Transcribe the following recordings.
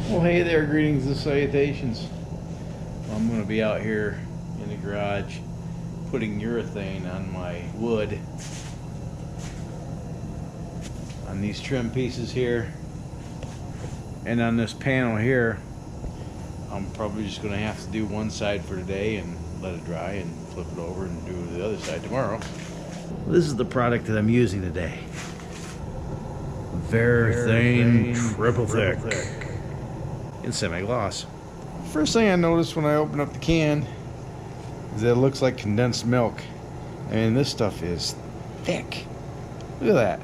Well, hey there, greetings and salutations. I'm going to be out here in the garage putting urethane on my wood, on these trim pieces here, and on this panel here. I'm probably just going to have to do one side for today and let it dry and flip it over and do the other side tomorrow. This is the product that I'm using today. Urethane triple thick in semi-gloss. First thing I noticed when I opened up the can is that it looks like condensed milk. I mean, this stuff is thick. Look at that.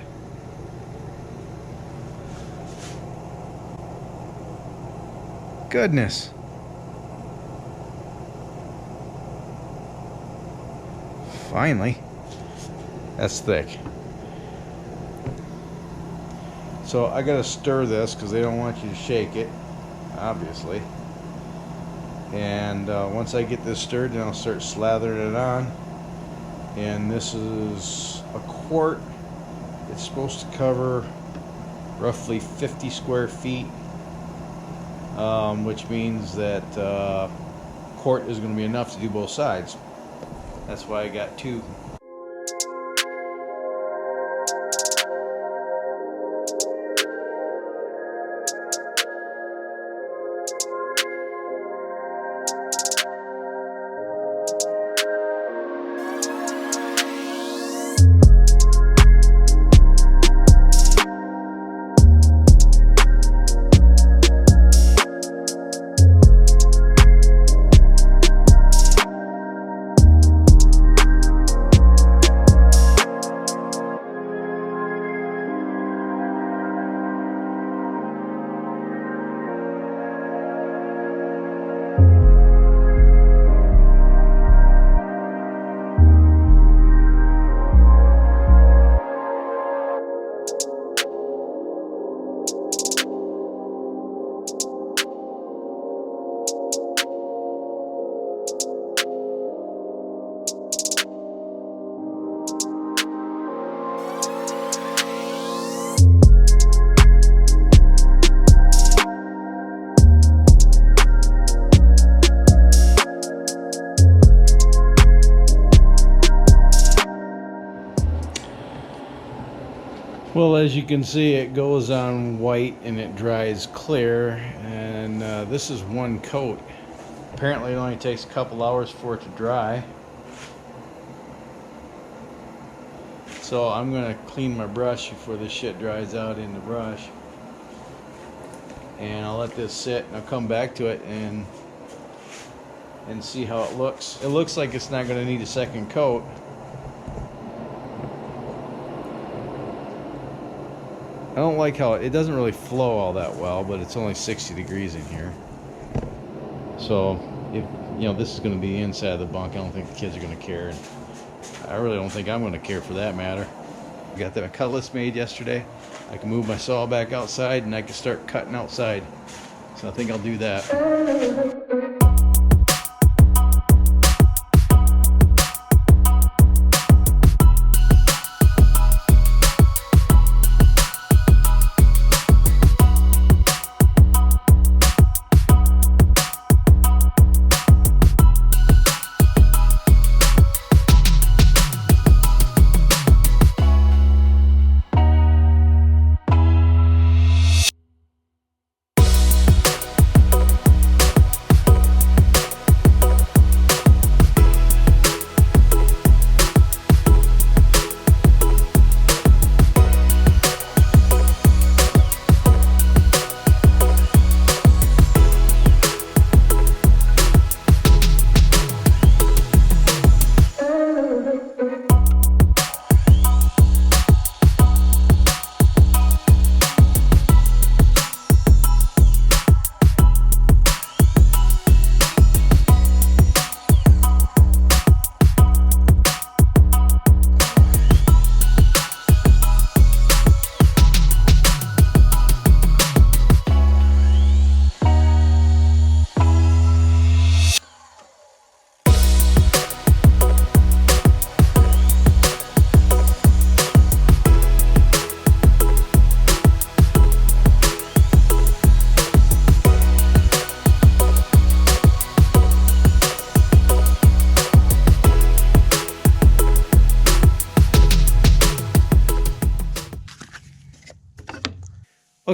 Goodness. Finally. That's thick. So I gotta stir this because they don't want you to shake it, obviously. And once I get this stirred, then I'll start slathering it on. And this is a quart. It's supposed to cover roughly 50 square feet, which means that quart is going to be enough to do both sides. That's why I got two. Well, as you can see, it goes on white and it dries clear, and this is one coat. Apparently it only takes a couple hours for it to dry. So I'm going to clean my brush before this shit dries out in the brush. And I'll let this sit and I'll come back to it and see how it looks. It looks like it's not going to need a second coat. I don't like how it doesn't really flow all that well, but it's only 60 degrees in here. So, if you know, this is going to be inside of the bunk, I don't think the kids are going to care. And I really don't think I'm going to care for that matter. I got that cutlass made yesterday. I can move my saw back outside and I can start cutting outside. So I think I'll do that.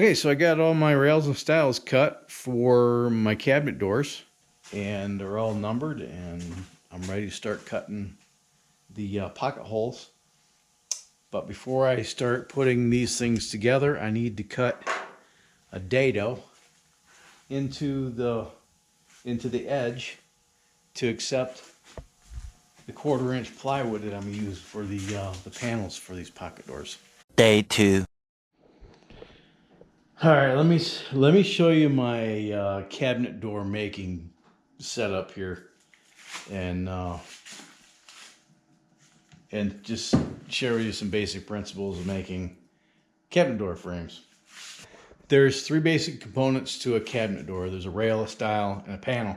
Okay, so I got all my rails and stiles cut for my cabinet doors, and they're all numbered, and I'm ready to start cutting the pocket holes. But before I start putting these things together, I need to cut a dado into the edge to accept the 1/4-inch plywood that I'm using for the panels for these pocket doors. Day 2. All right, let me show you my cabinet door making setup here, and just share with you some basic principles of making cabinet door frames. There's 3 basic components to a cabinet door. There's a rail, a stile, and a panel.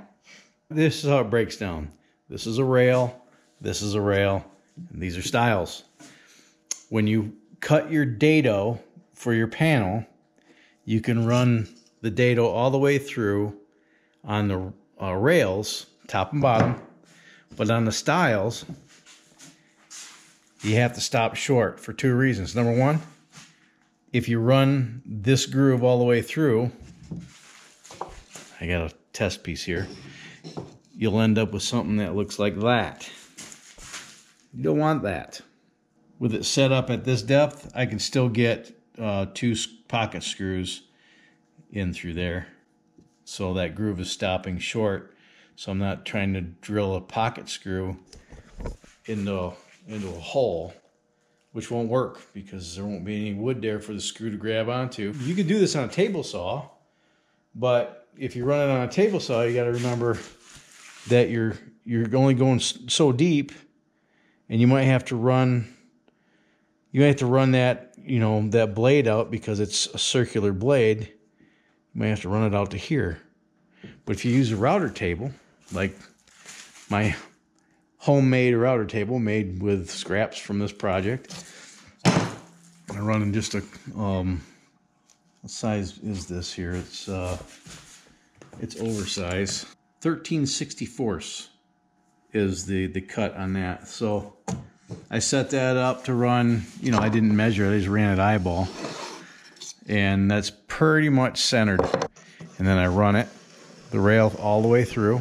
This is how it breaks down. This is a rail, this is a rail, and these are stiles. When you cut your dado for your panel, you can run the dado all the way through on the rails, top and bottom, but on the stiles, you have to stop short for 2 reasons. Number 1, if you run this groove all the way through, I got a test piece here, you'll end up with something that looks like that. You don't want that. With it set up at this depth, I can still get 2 pocket screws in through there. So that groove is stopping short. So I'm not trying to drill a pocket screw into a hole, which won't work because there won't be any wood there for the screw to grab onto. You can do this on a table saw, but if you run it on a table saw, you got to remember that you're only going so deep, and you might have to run that, that blade out because it's a circular blade. You might have to run it out to here. But if you use a router table, like my homemade router table made with scraps from this project, I'm running just a what size is this here? It's oversized. 13/64 is the cut on that. So I set that up to run, I didn't measure it, I just ran it eyeball. And that's pretty much centered. And then I run it, the rail all the way through.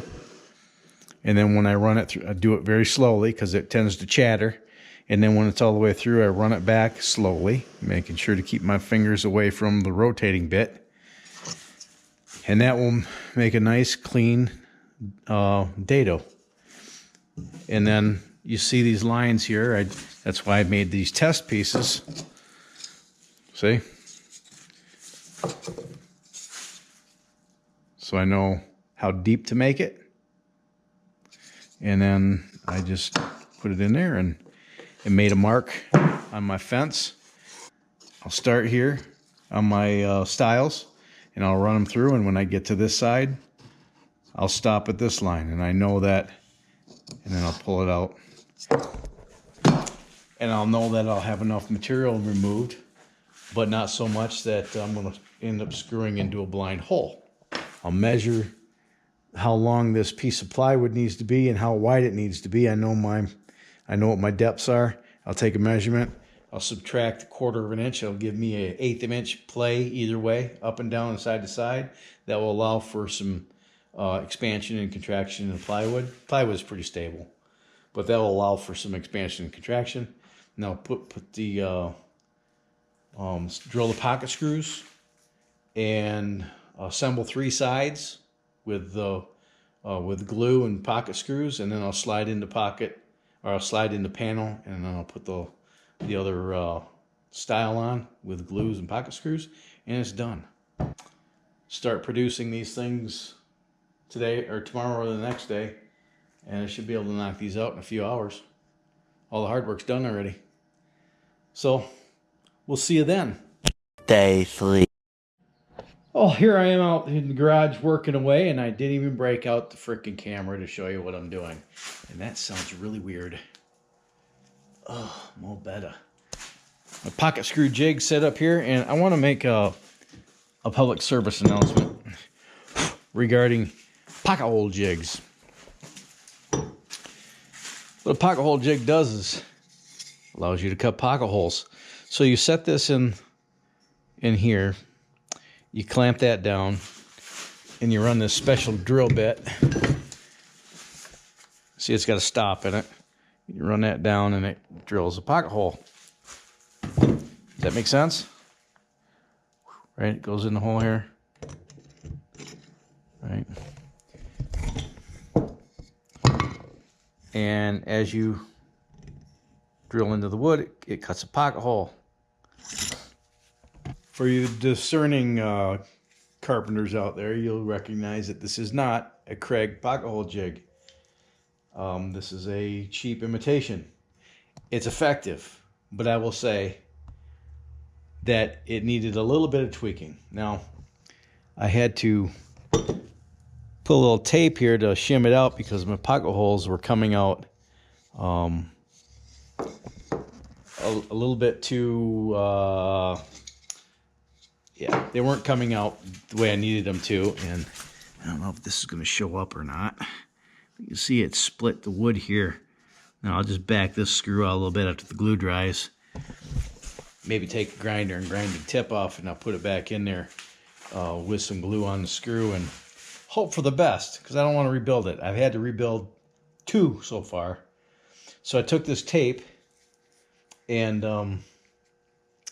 And then when I run it through, I do it very slowly because it tends to chatter. And then when it's all the way through, I run it back slowly, making sure to keep my fingers away from the rotating bit. And that will make a nice, clean dado. And then you see these lines here. That's why I made these test pieces. See? So I know how deep to make it. And then I just put it in there and it made a mark on my fence. I'll start here on my stiles and I'll run them through, and when I get to this side, I'll stop at this line, and I know that, and then I'll pull it out. And I'll know that I'll have enough material removed, but not so much that I'm going to end up screwing into a blind hole. I'll measure how long this piece of plywood needs to be and how wide it needs to be. I know what my depths are. I'll take a measurement. I'll subtract 1/4 of an inch. It'll give me an 1/8 of an inch play either way, up and down and side to side. That will allow for some expansion and contraction in the plywood. Plywood is pretty stable, but that will allow for some expansion and contraction. Now put the drill the pocket screws and assemble 3 sides with glue and pocket screws, and then I'll slide into panel, and then I'll put the other stile on with glues and pocket screws, and it's done. Start producing these things today or tomorrow or the next day, and I should be able to knock these out in a few hours. All the hard work's done already. So we'll see you then. Day 3. Oh, here I am out in the garage working away, and I didn't even break out the freaking camera to show you what I'm doing. And that sounds really weird. Oh, more better. A pocket screw jig set up here, and I want to make a public service announcement regarding pocket hole jigs. What a pocket hole jig does is allows you to cut pocket holes. So you set this in here, you clamp that down, and you run this special drill bit. See, it's got a stop in it. You run that down, and it drills a pocket hole. Does that make sense? Right, it goes in the hole here. Right. And as you drill into the wood, it cuts a pocket hole. For you discerning carpenters out there, you'll recognize that this is not a Craig pocket hole jig. This is a cheap imitation. It's effective, but I will say that it needed a little bit of tweaking. Now, I had to put a little tape here to shim it out because my pocket holes were coming out a little bit too, yeah, they weren't coming out the way I needed them to. And I don't know if this is going to show up or not. You can see it split the wood here. Now I'll just back this screw out a little bit after the glue dries. Maybe take a grinder and grind the tip off, and I'll put it back in there with some glue on the screw and hope for the best, because I don't want to rebuild it. I've had to rebuild 2 so far. So I took this tape and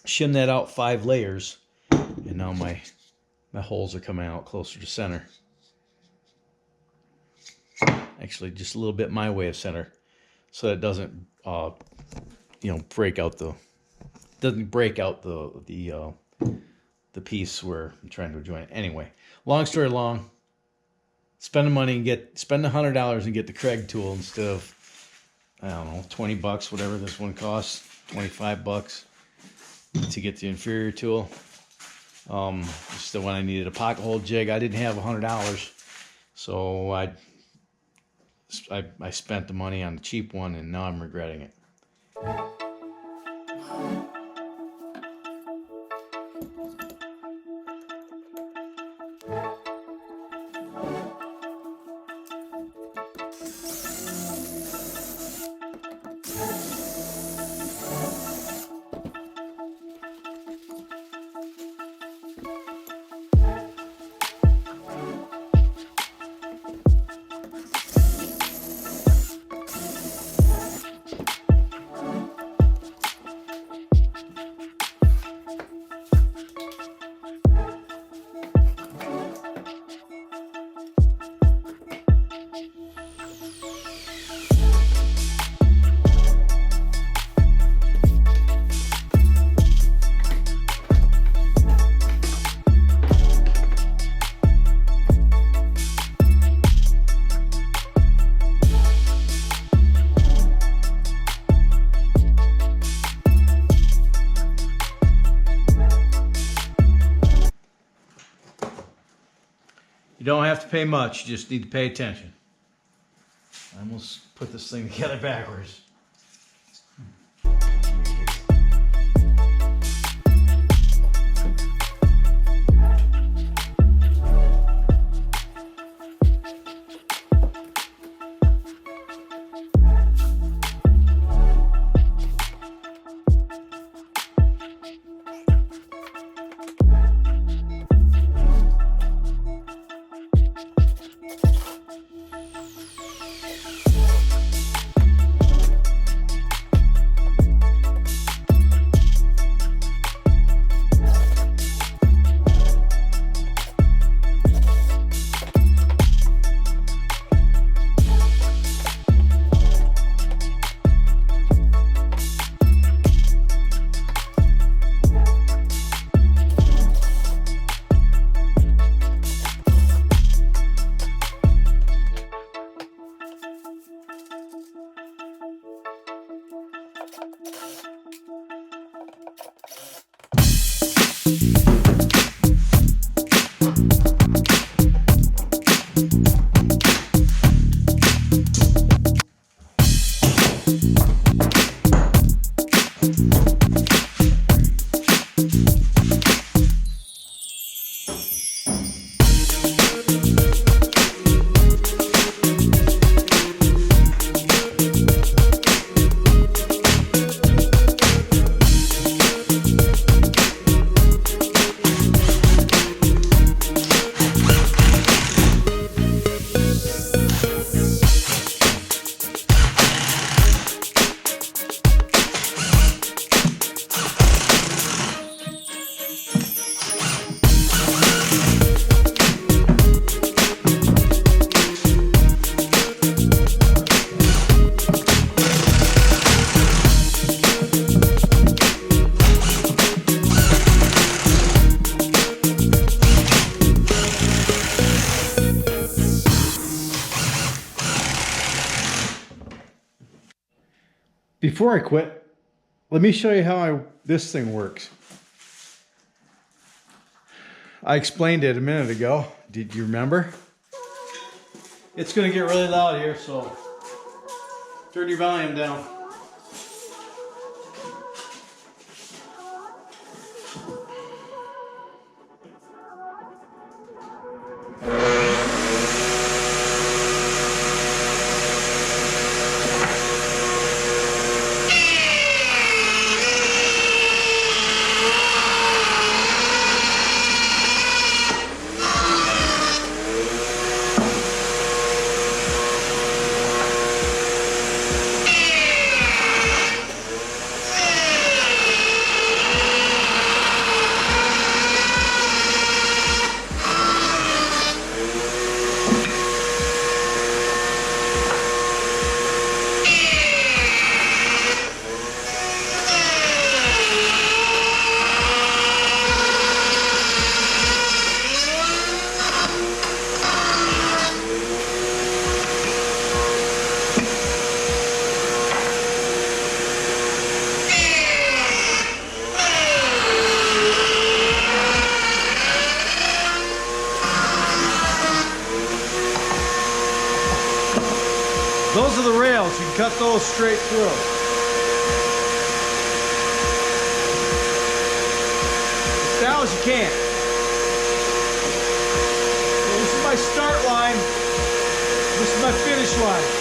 shimmed that out 5 layers, and now my holes are coming out closer to center. Actually, just a little bit my way of center, so that it doesn't, break out the the piece where I'm trying to join it. Anyway, long story long, spend the money and spend $100 and get the Craig tool instead of, I don't know, 20 bucks, whatever this one costs, 25 bucks to get the inferior tool. Just the one I needed a pocket hole jig. I didn't have $100, so I spent the money on the cheap one, and now I'm regretting it. You don't have to pay much, you just need to pay attention. I almost put this thing together backwards. Before I quit, let me show you how this thing works. I explained it a minute ago. Did you remember? It's going to get really loud here, so turn your volume down. Those are the rails. You can cut those straight through. As down as you can. So this is my start line. This is my finish line.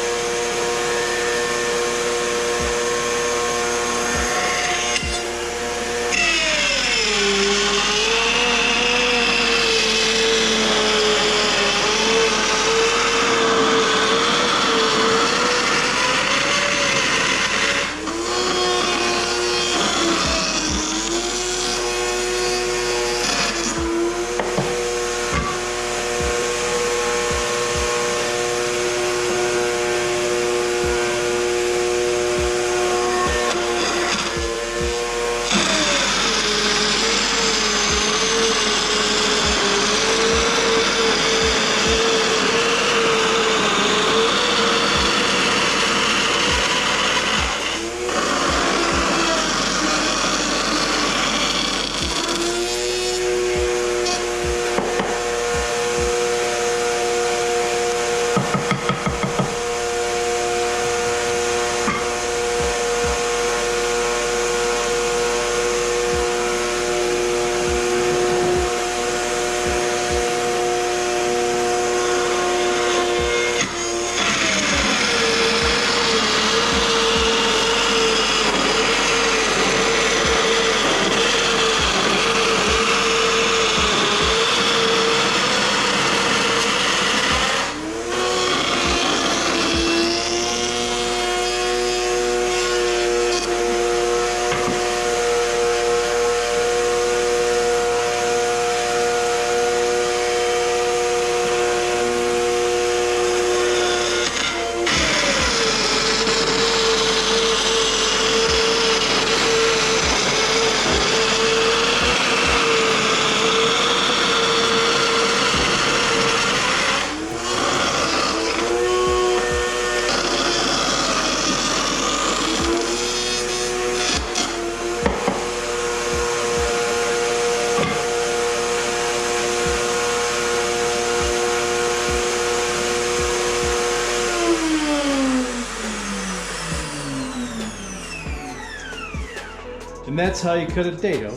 And that's how you cut a dado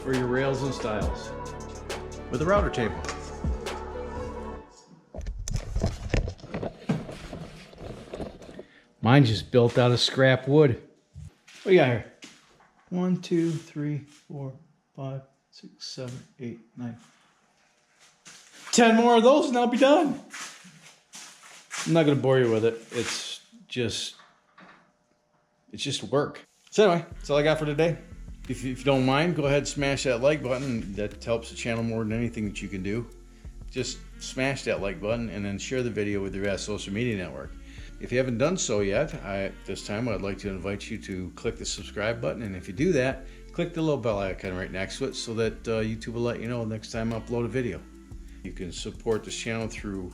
for your rails and stiles with a router table. Mine just built out of scrap wood. What do you got here? 1, 2, 3, 4, 5, 6, 7, 8, 9. 10 more of those and I'll be done. I'm not gonna bore you with it. It's just work. So anyway, that's all I got for today. If you don't mind, go ahead and smash that like button. That helps the channel more than anything that you can do. Just smash that like button and then share the video with your social media network. If you haven't done so yet, this time I'd like to invite you to click the subscribe button. And if you do that, click the little bell icon right next to it so that YouTube will let you know next time I upload a video. You can support this channel through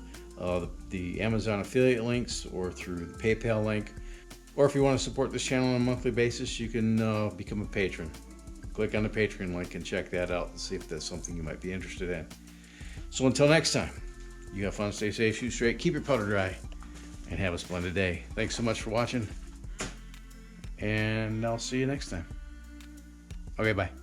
the Amazon affiliate links or through the PayPal link. Or if you want to support this channel on a monthly basis, you can become a patron. Click on the Patreon link and check that out and see if that's something you might be interested in. So until next time, you have fun, stay safe, shoot straight, keep your powder dry, and have a splendid day. Thanks so much for watching, and I'll see you next time. Okay, bye.